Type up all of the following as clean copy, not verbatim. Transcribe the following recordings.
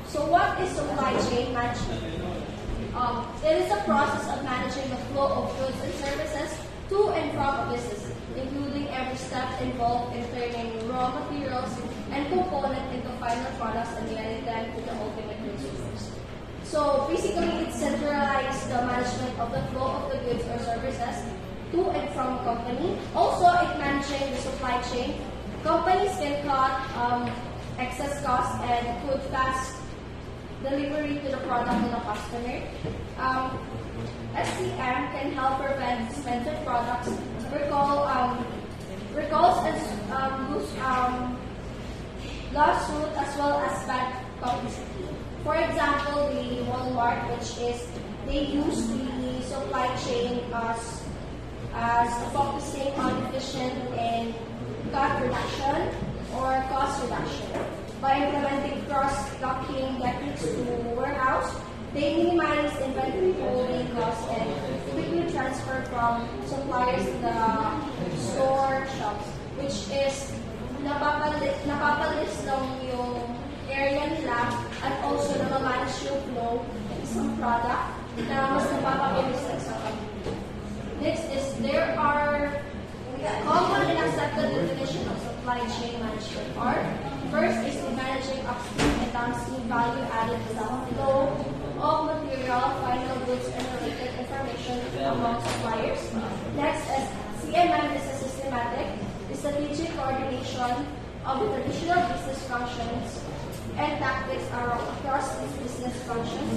So what is supply chain management? It is a process of managing the flow of goods and services to and from a business, including every step involved in turning raw materials and components into final products and getting them to the ultimate consumers. So basically, it centralizes the management of the flow of the goods or services to and from a company. Also, it managing the supply chain. Companies can cut excess costs and put fast delivery to the product to the customer. SCM can help prevent expensive products, recalls and lawsuit as well as bad publicity. For example, the Walmart, which is they use the supply chain as focusing on efficient and cost reduction or cost reduction. By implementing cross-docking techniques to warehouse, they minimize inventory holding costs and quickly transfer from suppliers to the store shops, which is napapalis lang yung area nila at also namamanage yung flow ng isang product na mas napapabilis sa isang company. Next is there are common and accepted definition of supply chain management are: first is managing upstream and downstream value added to the flow of material, final goods, and related information among suppliers. Next is CMM is a systematic, strategic coordination of the traditional business functions and tactics across these business functions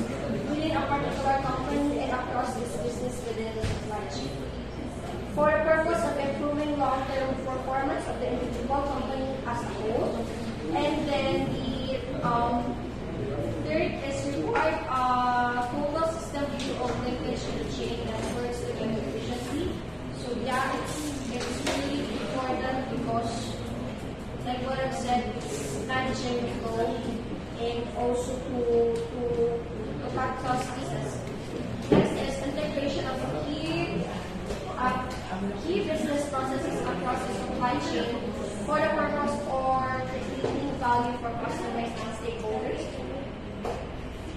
within a particular company and across this business within the supply chain, for the purpose of improving long-term performance of the individual company as a whole. And then the third is required total system view of linkage in the chain that works together efficiently. So yeah, it's really important because, like what I've said, it's managing the flow and also to cut costs. Next is integration of key business processes across the supply chain for the purpose or creating value for customers and stakeholders.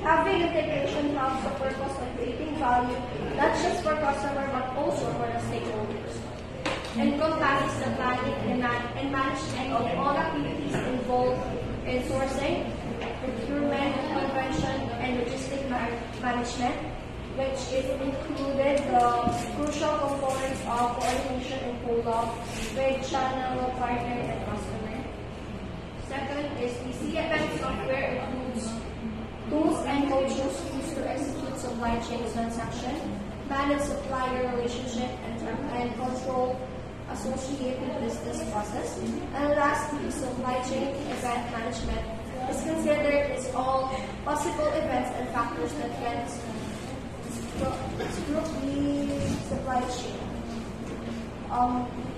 Having integration helps the purpose of creating value not just for customers but also for the stakeholders. Encompasses the planning and management of all activities involved in sourcing, procurement, convention, and logistic management, which is included the crucial components of coordination and pull-off with channel partner and customer. Second is the CMM software includes tools and modules used to execute supply chain transaction, manage supplier relationship, and control associated business process. And lastly, supply chain event management is considered as all possible events and factors that can disrupt the supply chain.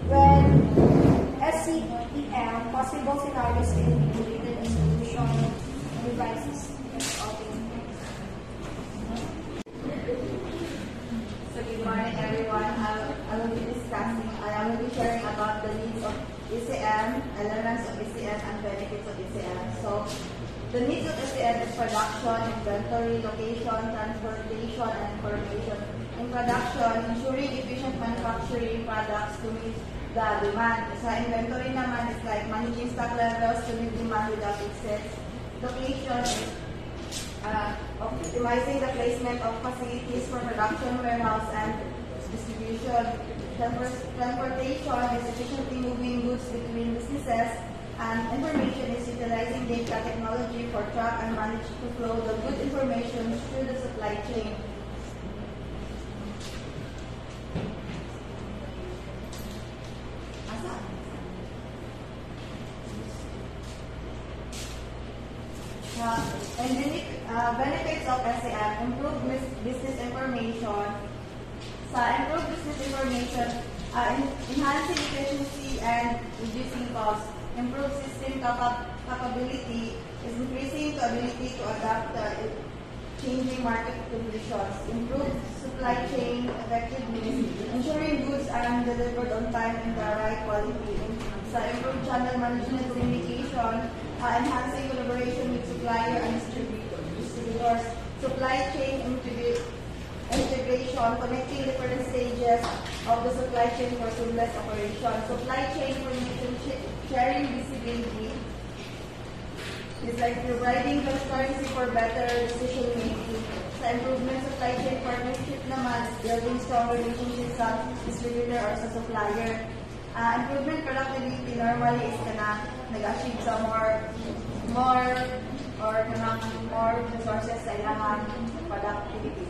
When SCEM, possible scenarios can be related as solution devices. So good morning everyone. I will be sharing about the needs of ECM, elements of ECM, and benefits of ECM. So the needs of ECM is production, inventory, location, transportation, and information. In production, ensuring efficient manufacturing products to meet the demand. Sa inventory naman is like managing stock levels to meet demand without excess. Location is optimizing the placement of facilities for production, warehouse, and distribution. Transportation is efficiently moving goods between businesses, and information is utilizing data technology for track and manage to flow the good information through the supply chain. Benefits of SCM: improved business information. Sa improved business information, enhancing efficiency and reducing costs. Improved system capability is increasing the ability to adapt to changing market conditions. Improved supply chain effectiveness, ensuring goods are delivered on time and the right quality. Sa improved channel management communication, enhancing collaboration with supplier and distributor. supply chain integration, connecting different stages of the supply chain for seamless operation. Supply chain information sharing visibility is like providing transparency for better decision making. Sa improvement supply chain partnership naman is building strong relationships sa distributor or sa supplier. Improvement productivity normally is nag-achieve sa more resources sa ilang productivity.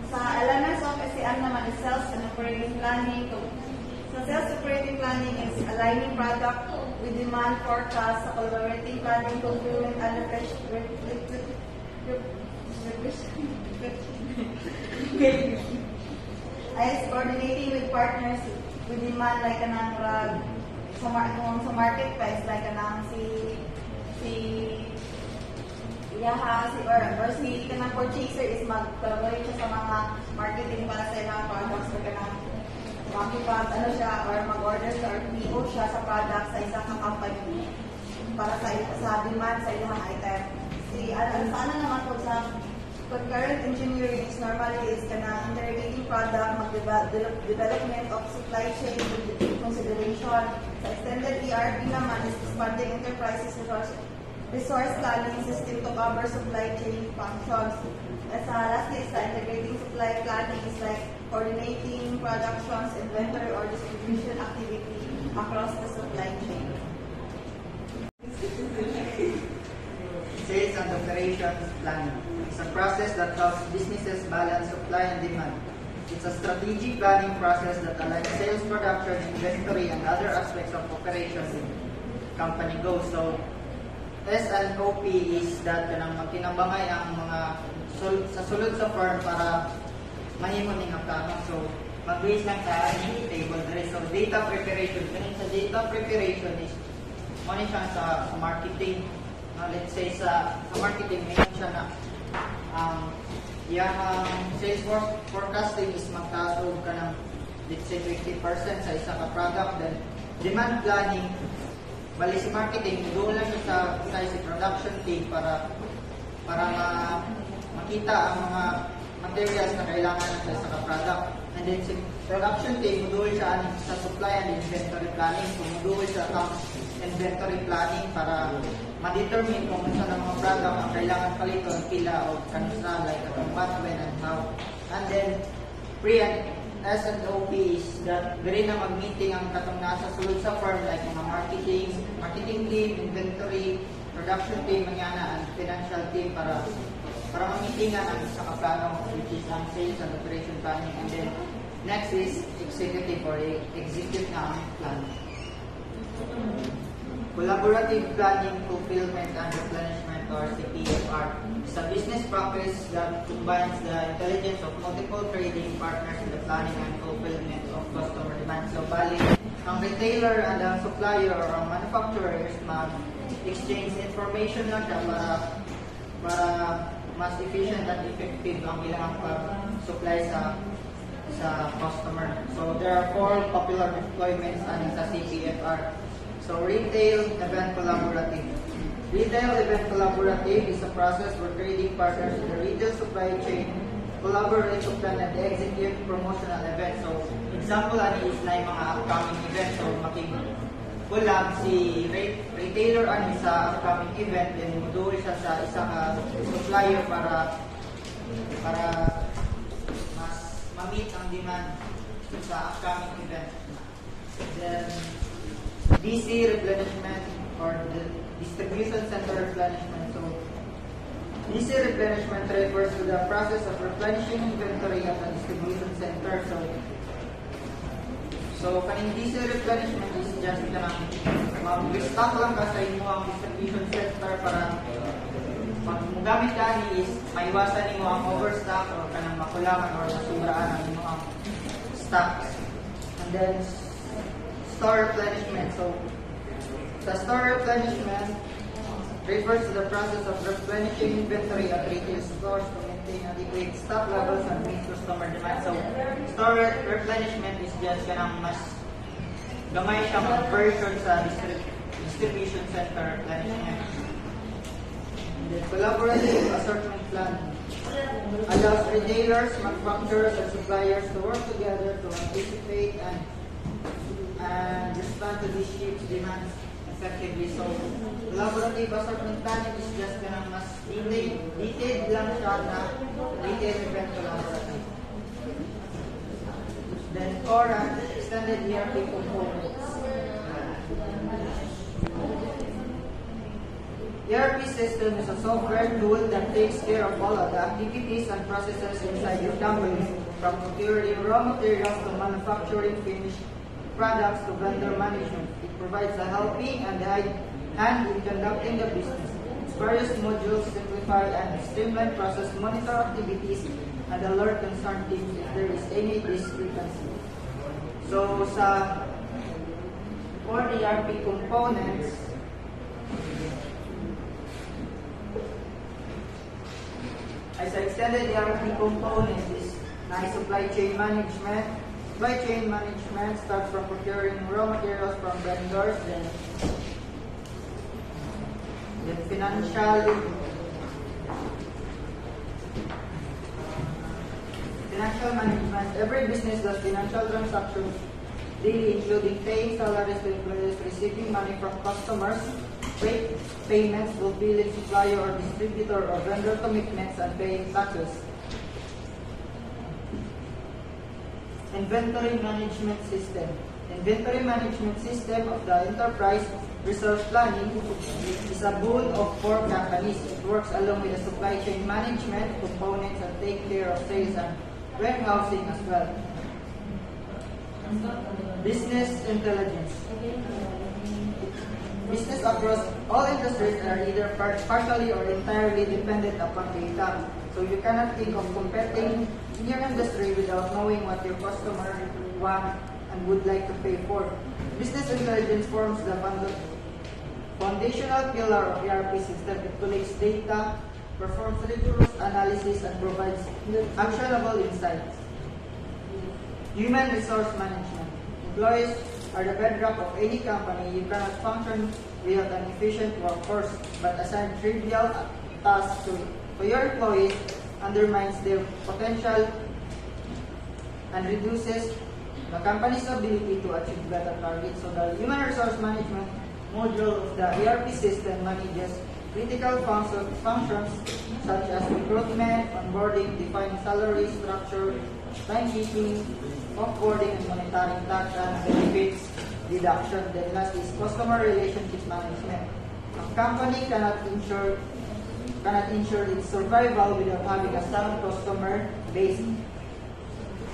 Sa elements of SCM naman is sales and operating planning. Sa sales operating planning is aligning product with demand forecast. Sa collaborating planning, fulfillment and is coordinating with partners with demand like sa marketplace like si kanang purchaser is mag-collaborate siya sa mga marketing para sa ilang products or kanang mag-order sa or PO siya sa products sa isang company para sa demand sa ilang item. Sana naman po sa concurrent engineering is normally is integrating product, development of supply chain consideration. Sa extended ERP naman is expanding enterprises resource planning system to cover supply chain functions. Lastly is integrating supply planning is like coordinating productions, inventory or distribution activity across the supply chain. Sales and operations planning. It's a process that helps businesses balance supply and demand. It's a strategic planning process that aligns sales, production, inventory, and other aspects of operations in company goals. So, S&OP is that kanang magtinabangay ang mga sa sulod sa firm para mahimo ning plano. So, mag-base lang sa table dre. So, data preparation. Kanin sa data preparation is money siya sa marketing. Let's say sa marketing, mayroon siya na sales forecasting is magtaasog ka ng let's say 50% sa isa ka product. Then, demand planning, bali si marketing, doon lang siya sa si production team para makita ang mga materials na kailangan sa isa ka product. And then si production team, doon siya sa supply and inventory planning. So, doon siya ang inventory planning para ma-determine kung ano ng mga product ang kailangan paliton, pila o kanisa, like atong when and how. And then, pre and S&OP is that gari na mag-meeting ang katong nasa sulod sa firm like mga marketing team, inventory, production team, and financial team para mag-meetingan ang isa ka plano which is ang sales and operation planning. And then, next is executive or execute na ang plan. Collaborative planning, fulfillment, and replenishment or CPFR is a business practice that combines the intelligence of multiple trading partners in the planning and fulfillment of customer demand. So, bali, ang retailer and ang supplier or ang manufacturers mag-exchange information na siya para mas efficient and effective ang ilang pag-supply sa customer. So, there are 4 popular deployments sa CPFR. So, retail event collaborative. Retail event collaborative is a process where trading partners in the retail supply chain collaborate to plan and execute promotional events. So, example is na yung mga upcoming events. So, making-collab si retailer sa upcoming event, then doon siya sa isa ka supplier para mas ma-meet ang demand sa upcoming event. Then, DC replenishment or the distribution center replenishment. So, DC replenishment refers to the process of replenishing inventory at a distribution center. So kaning DC replenishment is just mag-restock lang ka sa imo ang distribution center para pag mugamit ka is maiwasan nimo ang overstock o kanang makulangan or masubraan ang imo ang stocks. And then store replenishment. So, the store replenishment refers to the process of replenishing inventory at retail stores to maintain adequate stock levels and meet customer demand. So, store replenishment is just kanang mas gamay siya mag-version sa distribution center replenishment. And then, Collaborative assortment planning allows retailers, manufacturers, and suppliers to work together to anticipate and respond to these shifts demands effectively. So, collaborative assortment planning is just mas detailed lang siya na retail event collaborative. Then, core and extended ERP components. ERP system is a software tool that takes care of all of the activities and processes inside your company, from procuring raw materials to manufacturing finished products to vendor management. It provides a helping and guide hand in conducting the business. Its various modules simplify and streamline process, monitor activities, and alert concerned teams if there is any discrepancy. So, for ERP components, as I extended ERP component is supply chain management. Supply chain management starts from procuring raw materials from vendors, then financial management. Every business does financial transactions daily, including paying salaries to employees, receiving money from customers, payments, fulfilling supplier or distributor or vendor commitments, and paying taxes. Inventory management system. Inventory management system of the enterprise resource planning is a boon of 4 companies. It works along with the supply chain management components and take care of sales and warehousing as well. Business intelligence. Business across all industries are either partially or entirely dependent upon data. So you cannot think of competing in your industry without knowing what your customer want and would like to pay for. Business intelligence forms the foundational pillar of ERP system. It collects data, performs rigorous analysis, and provides actionable insights. Human resource management. Employees are the bedrock of any company. You cannot function without an efficient workforce, but assign trivial tasks to your employees undermines their potential and reduces the company's ability to achieve better targets. So the human resource management module of the ERP system manages critical functions such as recruitment, onboarding, defining salary structure, timekeeping, offboarding, and monitoring tax and benefits deduction. Then last is customer relationship management. A company cannot ensure its survival without having a sound customer base.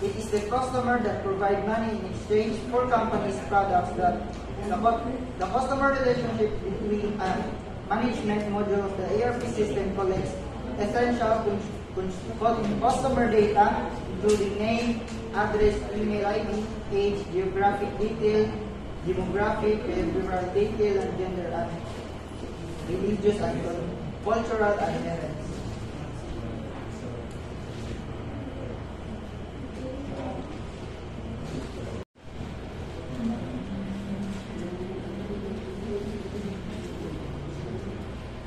It is the customer that provide money in exchange for company's products. That the customer relationship between management module of the ERP system collects essential customer data, including name, address, email ID, age, geographic detail, demographic, behavioral detail, and gender and religious and cultural adherence.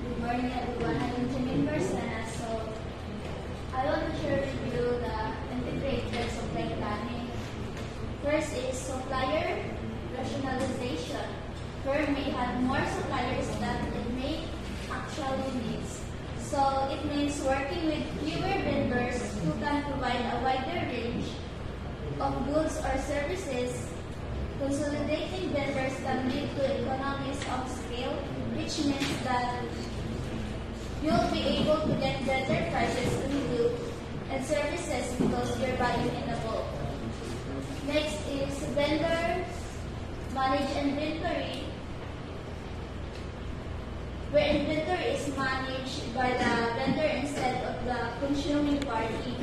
Good morning, everyone. I'm Jimin Barsana. So, I want to share with you the integrated supply planning. First is supplier rationalization. Firm may have more suppliers than it may actually needs. So, it means working with fewer vendors who can provide a wider range of goods or services. Consolidating vendors can lead to economies of scale, which means that you'll be able to get better prices on goods and services because you're buying in bulk. Next is vendor manage inventory, where inventory is managed by the vendor instead of the consuming party.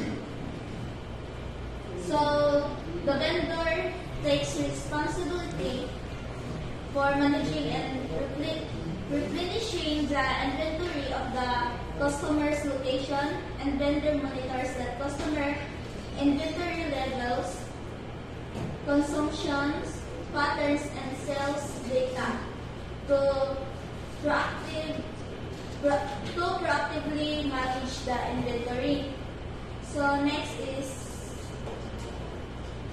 So the vendor takes responsibility for managing and replenishing the inventory of the customer's location, and vendor monitors the customer inventory levels, consumptions, patterns, and sales data to proactive to proactively manage the inventory. So next is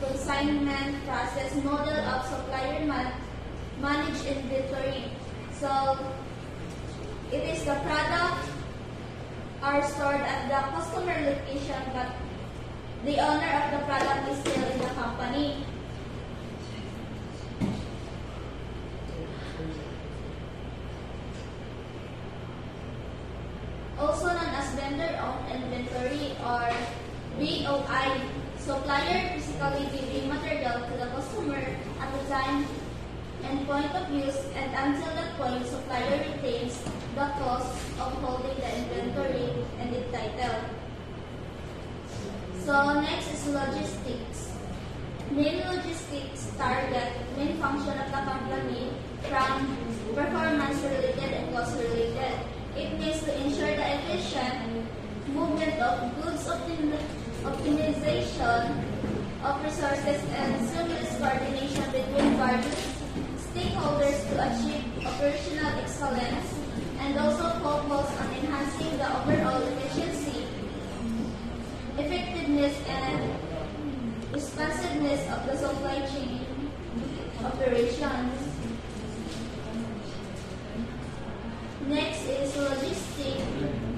consignment process model of supplier managed inventory. So it is the product are stored at the customer location, but the owner of the product is still in the company. Also known as vendor-owned inventory or VOI. Supplier physically giving material to the customer at the time and point of use, and until that point, supplier retains the cost of holding the inventory and the title. So next is logistics. Main logistics target main function of the company from performance related and cost related. It means to ensure the efficient movement of goods, optimization of resources, and seamless coordination between various stakeholders to achieve operational excellence, and also focus on enhancing the overall efficiency, effectiveness, and responsiveness of the supply chain operations. Next is logistic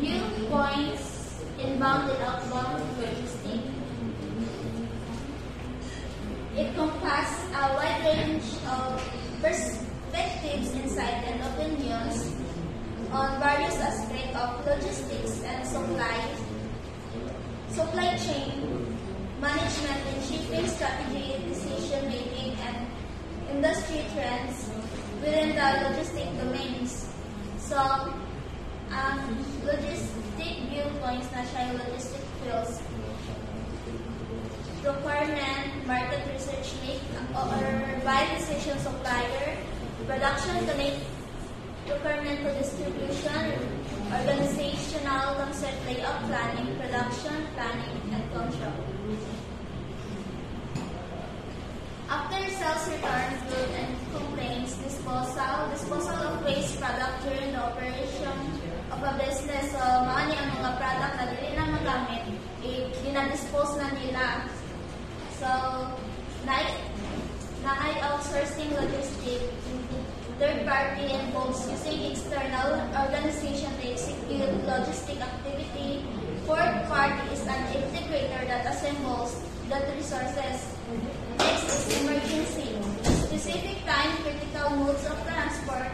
viewpoints, inbound and outbound logistic. It encompasses a wide range of perspectives, insights, and opinions on various aspects of logistics and supply chain management and shipping strategy, decision making, and industry trends within the logistic domains. So, logistic viewpoints na siya yung logistic fields. Requirement, market research make or buy decision supplier, production connect, requirement for distribution, organizational concept layout planning, production planning, and control. After sales return, good and complaints, disposal of waste product during the operation of a business. So, maani ang mga product na dili na magamit, dinadispose na nila. So, na-ay outsourcing logistics, third party involves using external organization to execute logistic activity. Fourth party is an integrator that assembles the resources. Next is emergency. Specific time critical modes of transport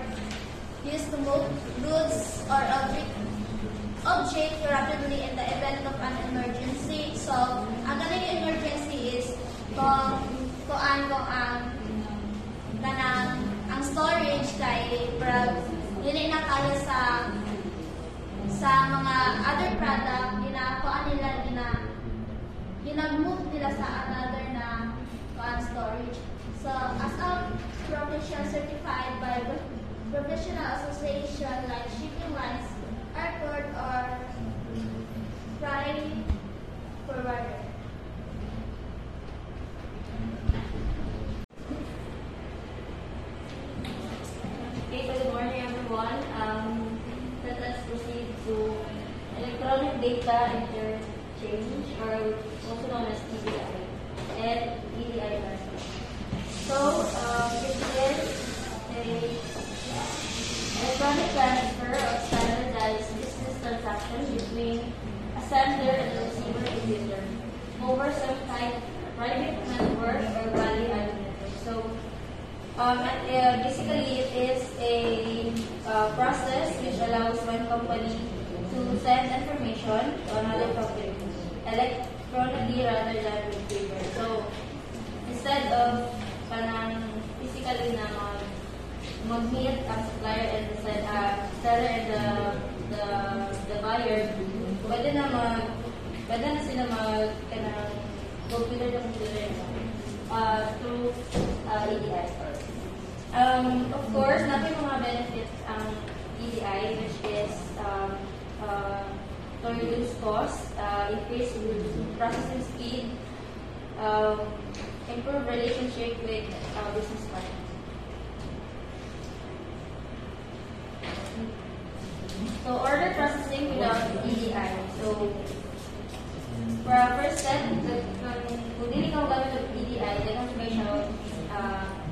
used to move goods or object rapidly in the event of an emergency. So, ang galing emergency is kung ang storage kay dili na kaya sa mga other product, ginag-move nila sa another na storage. So, as a profession certified by professional association like shipping lines, airport, or freight forwarder. Okay, good morning everyone. Let us proceed to electronic data interchange, or also known as EDI, and EDI transfer. So, it is a electronic transfer of standardized business transactions between a sender and a receiver computer over some type private network or value-added network. So, basically, it is a process which allows one company to send information to another company electronically rather than with paper. So, instead of physically na mag-meet ang supplier and the seller and the buyer, pwede na sila computer through EDI. Of course, natin mga benefits ang EDI, which is to reduce cost, increase processing speed, improve relationship with business partners. So order processing without EDI. So for our first step, kung hindi ka gamit ng EDI, then may siya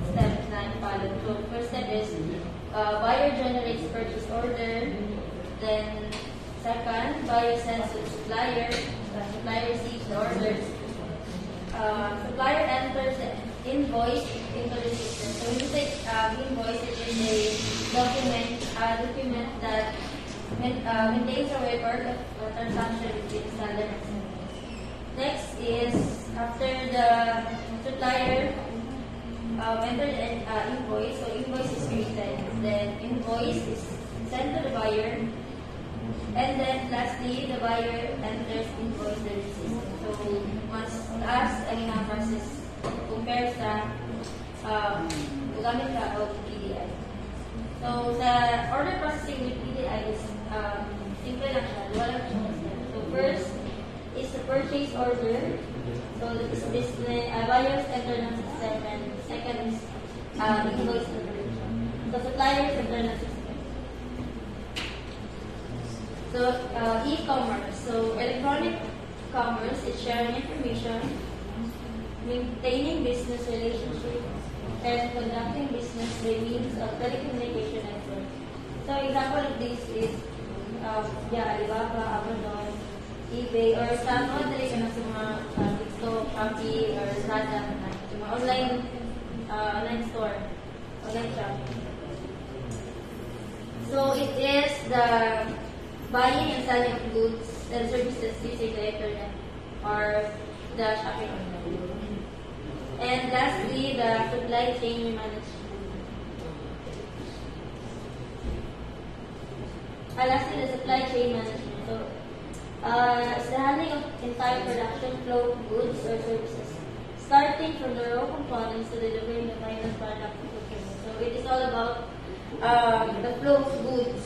steps na follow. So first step is buyer generates purchase order. Then second, buyer sends to the supplier. Supplier receives the orders. Supplier enters the invoice into the system. So when you say invoice, it is a document that maintains a record of a transaction between the seller and seller. Next is after the supplier entered an invoice, so invoice is created. Then invoice is sent to the buyer. And then lastly, the buyer enters invoice to the system. So once as ang process compare sa gamit ka o EDI. So the order processing with EDI is simple lang siya. Wala siya step. So first is the purchase order. So this business buyers enter ng system, and second is invoice preparation. So suppliers enter ng system. So e-commerce. So electronic commerce is sharing information, maintaining business relationships, and conducting business by means of telecommunication network. So example of this is Alibaba, Amazon, eBay, or sa mga dali ka na sa mga TikTok, Shopee, or Lazada, sa mga online store, online shopping. So it is the buying and selling of goods and services using the internet or the shopping online. And lastly, the supply chain management. Lastly, the supply chain management. So, it's the handling of entire production flow of goods or services, starting from the raw components to delivering the final product to consumers. So, it is all about the flow of goods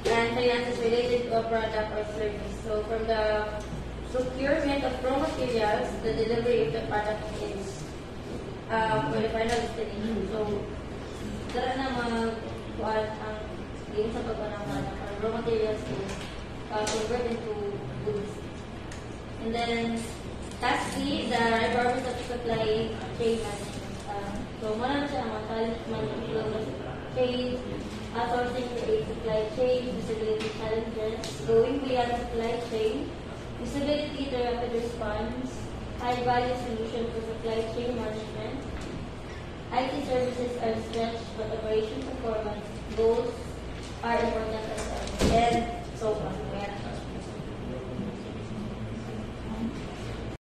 and finances related to a product or service. So from the procurement of raw materials, the delivery of the product is for the final destination. So dara na ang yung sa pagpanang raw materials to convert into goods. And then lastly, the requirements of supply chain management. So muna na siya ang management of chain, outsourcing the supply chain, visibility challenges, going beyond supply chain, visibility to rapid response, high-value solution for supply chain management. IT services are stretched, but operation performance goals are important as well, and so on.